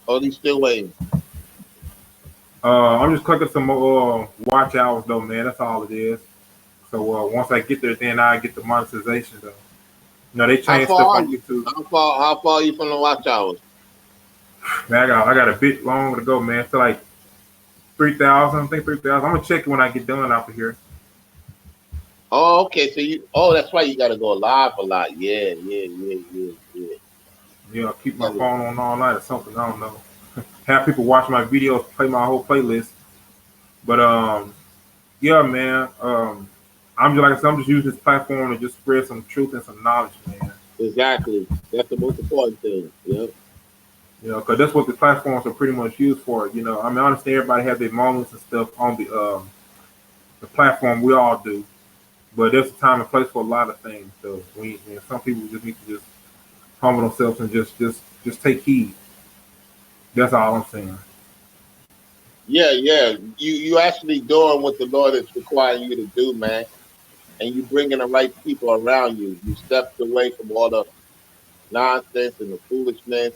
or are you still waiting? I'm just clicking some watch hours, though, man. That's all it is. So once I get there, then I get the monetization, though. They How change stuff far are on you? YouTube. How far are you from the watch hours? Man, I got a bit longer to go, man. To like 3,000. I think 3,000. I'm gonna check it when I get done out of here. Oh, okay. So that's why you got to go live a lot. Yeah, yeah, yeah, yeah, yeah. Keep my Gotta- phone on all night or something. I don't know. Have people watch my videos, play my whole playlist. But yeah, man. I'm just like I said, I'm just using this platform to just spread some truth and some knowledge, man. Exactly. That's the most important thing. Yep. Because that's what the platforms are pretty much used for. I mean, I understand everybody has their moments and stuff on the platform. We all do, but there's a time and place for a lot of things. So some people just need to just humble themselves and just take heed. That's all I'm saying. Yeah, yeah. You actually doing what the Lord is requiring you to do, man, and you bringing the right people around you. You stepped away from all the nonsense and the foolishness,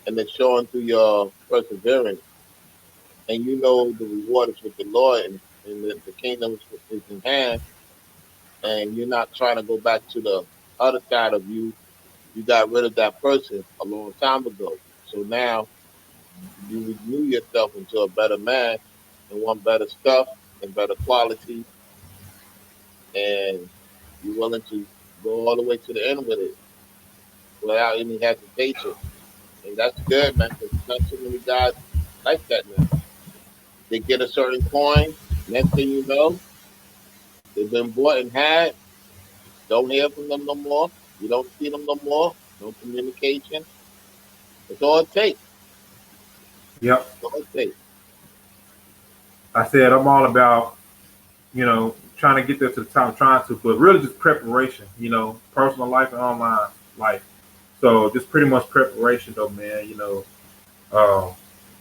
and then showing through your perseverance, and you know the reward is with the Lord, and the kingdom is in hand, and you're not trying to go back to the other side of you. You got rid of that person a long time ago. So now you renew yourself into a better man and want better stuff and better quality, and you're willing to go all the way to the end with it without any hesitation. And that's good, man, because not too many guys like that now. They get a certain coin, next thing you know, they've been bought and had, don't hear from them no more. You don't see them no more, no communication. That's all it takes. Yep. That's all it takes. I said I'm all about, trying to get there to the top, trying to, but really just preparation, personal life and online life. So just pretty much preparation though, man. Um,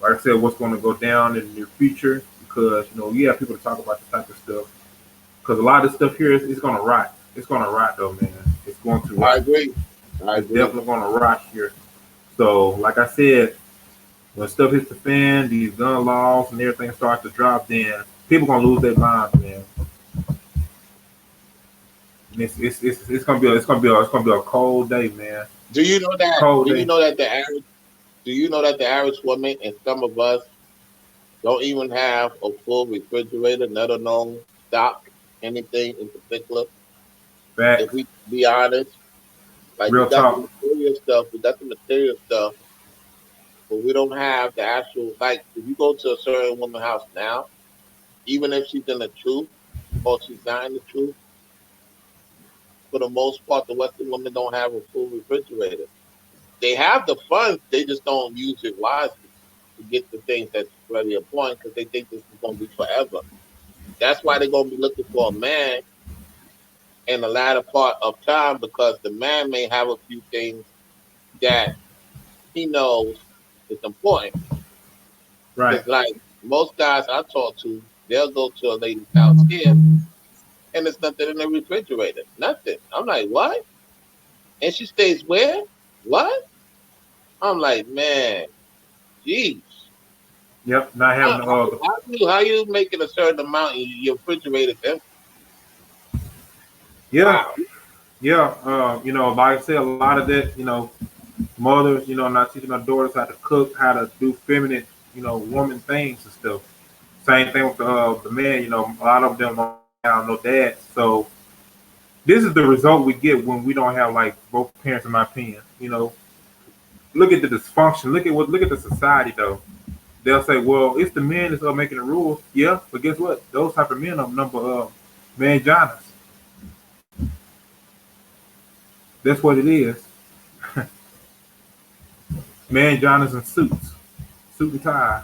like I said, what's going to go down in the near future because you have people to talk about this type of stuff because a lot of this stuff here is going to rot. It's going to rot though, man. It's going to I rot. agree. I It's agree. definitely going to rot here. So, like I said, when stuff hits the fan, these gun laws and everything starts to drop, then people gonna lose their minds, man. And it's gonna be a cold day, man. Do you know that? Cold Do you day. know that the average? Do you know that the average woman and some of us don't even have a full refrigerator, let alone stock anything in particular? If Facts. we be honest, like we Real got the talk. material stuff, we got the material stuff, but we don't have the actual. Like if you go to a certain woman's house now, even if she's in the truth or she's not in the truth, for the most part, the Western women don't have a full refrigerator. They have the funds, they just don't use it wisely to get the things that's very important because they think this is going to be forever. That's why they're going to be looking for a man in the latter part of time because the man may have a few things that he knows is important. Right. Because, like most guys I talk to, they'll go to a lady's house here and there's nothing in the refrigerator. Nothing. I'm like, what? And she stays where? What? I'm like, man, jeez. Yep. Not How, having how, how you making a certain amount and your refrigerator's empty? yeah, Wow. yeah. Like I said, a lot of that, mothers, not teaching their daughters how to cook, how to do feminine, woman things and stuff. Same thing with the men. A lot of them don't have no dad. So this is the result we get when we don't have like both parents, in my opinion. Look at the dysfunction. Look at the society though. They'll say, well, it's the men that's making the rules. Yeah, but guess what? Those type of men are number man Johners. That's what it is. Man Johners in suits, suit and ties.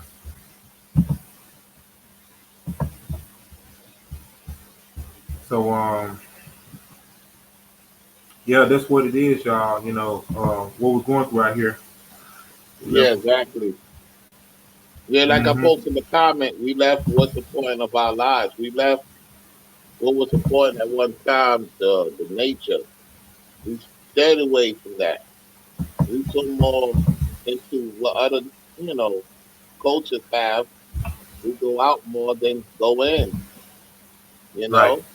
So yeah, that's what it is, y'all. What we're going through out here. We Yeah, left. exactly. Yeah, like I Mm-hmm. posted in the comment, we left what's the point of our lives. We left what was important at one time, the nature. We stayed away from that. We took more into what other, you know, cultures have. We go out more than go in, you Right. know?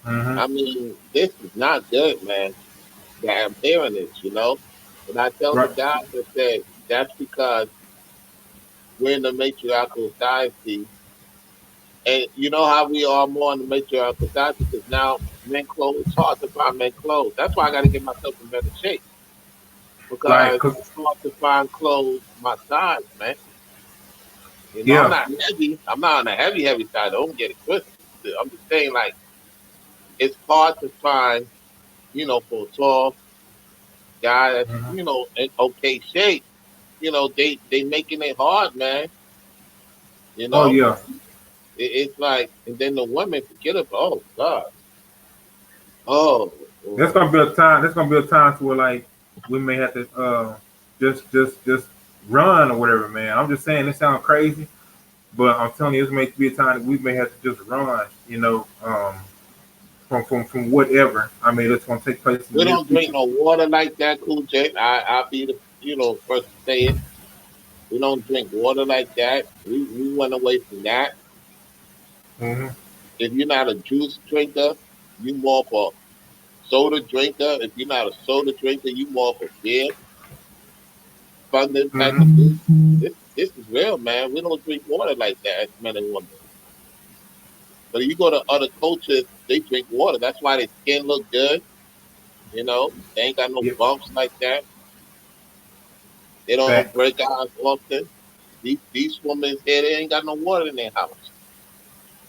Mm-hmm. I mean, this is not good, man, that I'm hearing this. But I tell the Right. guys that say that's because we're in the matriarchal society. And you know how we are more in the matriarchal society because now men clothes, it's hard to find men clothes. That's why I got to get myself in better shape Right. because it's hard to find clothes my size, man. I'm Yeah. not heavy. I'm not on the heavy side. Don't get it twisted. I'm just saying, like, it's hard to find, for a tall guy that's, Mm-hmm. in okay shape. They making it hard, man. You Oh know, yeah. it's like, and then the women forget about. Oh God. Oh. There's Oh. gonna be a time. There's gonna be a time to where like we may have to just run or whatever, man. I'm just saying this sounds crazy, but I'm telling you, this may be a time that we may have to just run. From whatever. I mean, that's gonna take place in the We near don't drink future. no water like that, Cool J. I'll be the first to say it. We don't drink water like that. We went away from that. Hmm. If you're not a juice drinker, you more of a soda drinker. If you're not a soda drinker, you more of a beer, fun them type of Hmm. thing. This is real, man. We don't drink water like that as men and women. But if you go to other cultures, they drink water. That's why their skin look good. They ain't got no Yep. bumps like that. They don't Facts. break out often. These women here, they ain't got no water in their house.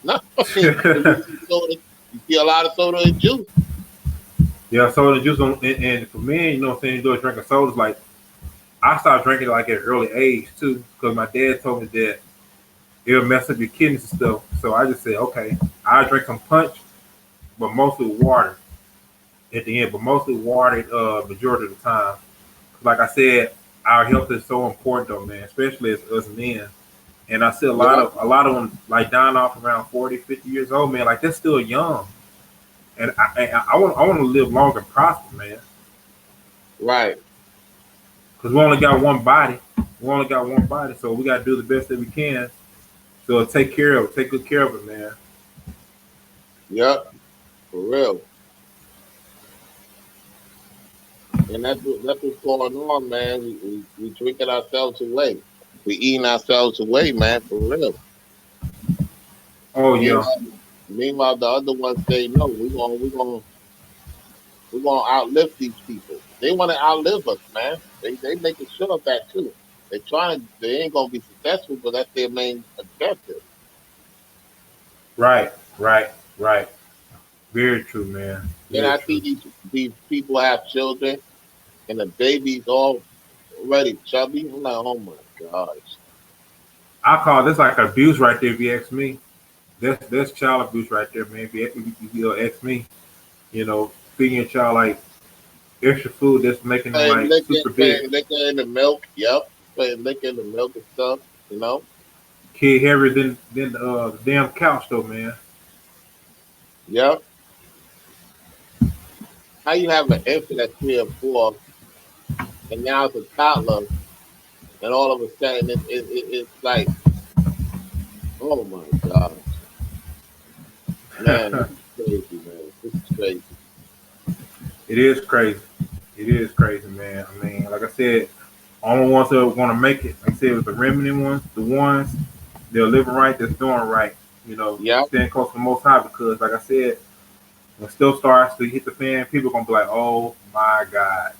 No, you see soda, you see a lot of soda and juice. Yeah. Soda juice, and for me, what I'm saying, you do drinking sodas. Like I started drinking like at an early age too, because my dad told me that. it'll mess up your kidneys and stuff. So I just said, okay, I drink some punch, but mostly water at the end, but mostly water majority of the time. Like I said, our health is so important though, man, especially as us men. And I see Yep. a lot of them like dying off around 40, 50 years old, man. Like they're still young. And I want to live long and prosper, man. Right. Because we only got one body. We only got one body, so we got to do the best that we can. So take care of it. Take good care of it, man. Yep. For real. And that's what's going on, man. We drinking ourselves away. We eating ourselves away, man. For real. Oh yeah, Meanwhile, meanwhile, the other ones say no. We're gonna outlive these people. They want to outlive us, man. They making sure of that too. They trying. They ain't gonna be successful, but that's their main objective. right, right, right. Very true, man. Then Very I see true. these people have children and the babies all already chubby. I'm like, oh my gosh. I call this like abuse right there. If you ask me, that's child abuse right there, man. If you ask me, feeding your child like extra food that's making them like super big. Putting liquor in the milk. Yep, putting liquor in the milk and stuff. You know. Kid heavier than the damn couch though, man. Yep. How you have an infant at 3 or 4, and now it's a toddler, and all of a sudden it's like, oh my gosh, man, this is crazy, man. This is crazy. It is crazy. It is crazy, man. I mean, like I said, only ones that want to make it, like I said, was the remnant ones, the ones they're living right, that's doing right. Yep. Staying close to the Most High because, like I said, when stuff starts to hit the fan, people are gonna be like, "Oh my God!"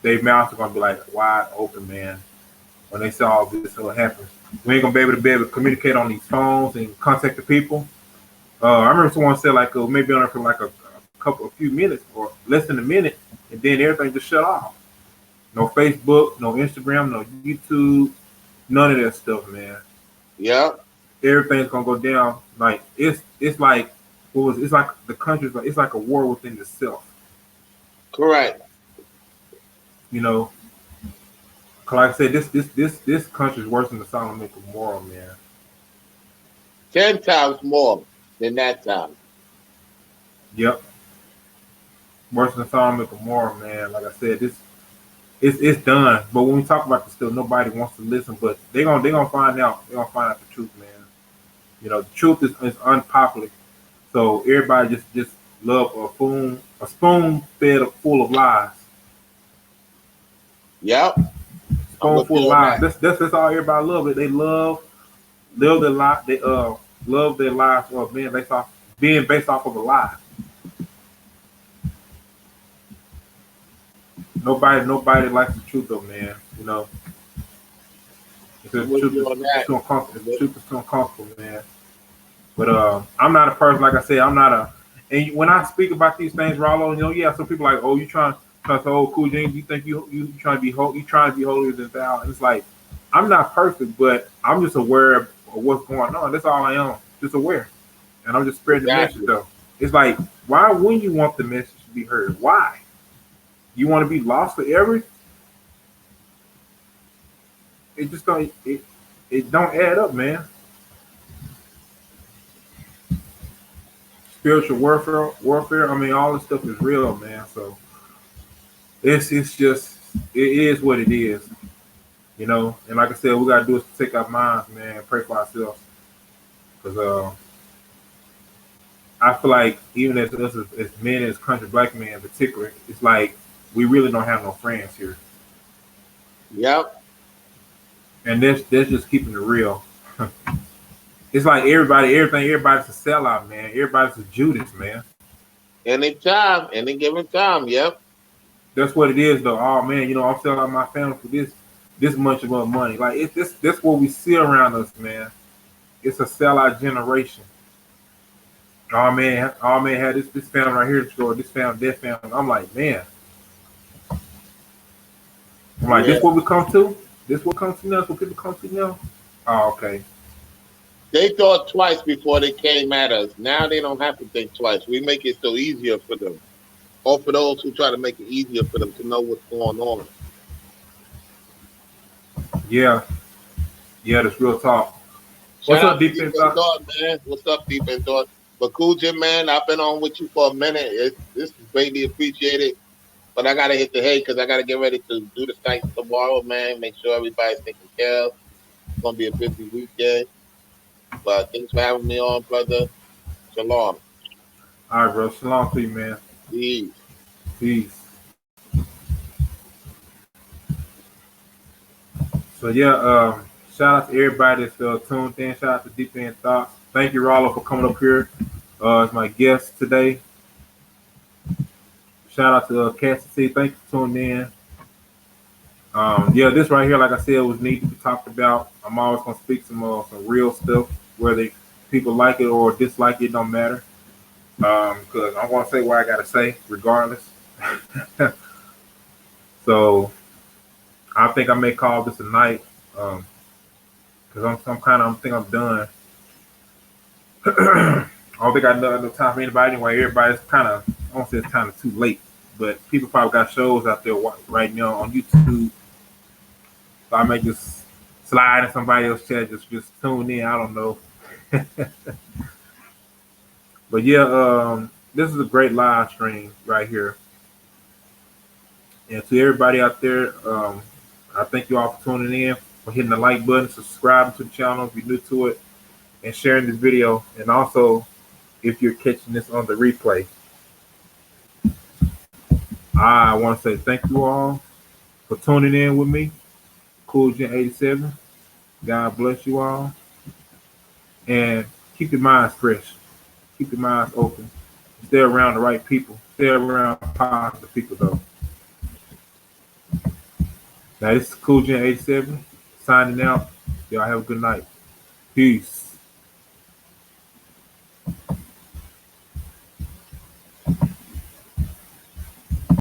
Their mouths are gonna be like wide open, man. When they saw all this happen, we ain't gonna be able to communicate on these phones and contact the people. I remember someone said like maybe on it for like a few minutes or less than a minute, and then everything just shut off. No Facebook, no Instagram, no YouTube, none of that stuff, man. Yep. Everything's gonna go down. Like it's like what was it's like the country's like it's like a war within itself. Correct. You know, 'cause like I said, this country's worse than the Solomon and Gomorrah, man. 10 times more than that time. Yep, worse than Solomon and Gomorrah, man. Like I said, this it's done. But when we talk about this still, nobody wants to listen. But they gonna find out. They're gonna find out the truth, man. The truth is unpopular. So everybody just love a spoon fed full of lies. Yep. I'm Spoon with full you of on lies. that. That's all everybody love. It. They love their life. They love their lives of being based off of a lie. Nobody likes the truth though, man. I'm The with truth you is on that. too uncomfortable. I'm The with- truth is too uncomfortable, man. But I'm not a person like I said. I'm not a. And when I speak about these things, Rollo, yeah, some people like, oh, you trying to say, oh, cool, James, you think you trying to be you trying to be holier than thou? And it's like, I'm not perfect, but I'm just aware of what's going on. That's all I am, just aware, and I'm just spreading the message Exactly. though. It's like, why wouldn't you want the message to be heard? Why? You want to be lost forever? It just don't. It don't add up, man. Spiritual warfare. I mean, all this stuff is real, man. So it's just it is what it is. And like I said, we gotta do is take our minds, man, and pray for ourselves. Because I feel like even as us as men in this country, black men in particular, it's like we really don't have no friends here, Yep. and that's just keeping it real. It's like everybody's a sellout, man. Everybody's a Judas, man. Anytime, any given time. Yep. That's what it is, though. Oh man, I'm selling out my family for this much of money. Like it's this what we see around us, man. It's a sellout generation. Oh man, had this family right here to store, this family, that family. I'm like, man. I'm like, Yeah. this what we come to? This what comes to now? This what people come to now? Oh, okay. They thought twice before they came at us. Now they don't have to think twice. We make it so easier for them, or for those who try to make it easier for them to know what's going on. Yeah, yeah, that's real talk. Shout What's up, out to Deep Deep in in Thought? Thought, man. What's up, Deep in Thought? But cool, Jim, man. I've been on with you for a minute. This is greatly appreciated. But I gotta hit the hay because I gotta get ready to do the sites tomorrow, man. Make sure everybody's taken care of. It's gonna be a busy weekend. But thanks for having me on, brother. Shalom. All right, bro. Shalom to you, man. Peace. Peace. So yeah, shout out to everybody that's tuned in. Shout out to Deep End Thoughts. Thank you, Rollo, for coming up here as my guest today. Shout out to Cassie C. Thank you for tuning in. Yeah, this right here, like I said, was neat to be talked about. I'm always gonna speak some real stuff, whether people like it or dislike it, don't matter. Because I'm gonna say what I gotta say, regardless. So I think I may call this a night. Because I'm think I'm done. I don't think I know no time for anybody anyway. Everybody's kind of, I don't say it's kind of too late, but people probably got shows out there right now on YouTube. So I may just slide in somebody else's chat, just tune in. I don't know. But yeah, this is a great live stream right here. And to everybody out there, I thank you all for tuning in, for hitting the like button, subscribing to the channel if you're new to it, and sharing this video. And also, if you're catching this on the replay, I want to say thank you all for tuning in with me. Cool Gen 87. God bless you all. And keep your minds fresh. Keep your minds open. Stay around the right people. Stay around positive people, though. Now, this is Cool Gen 87 signing out. Y'all have a good night. Peace.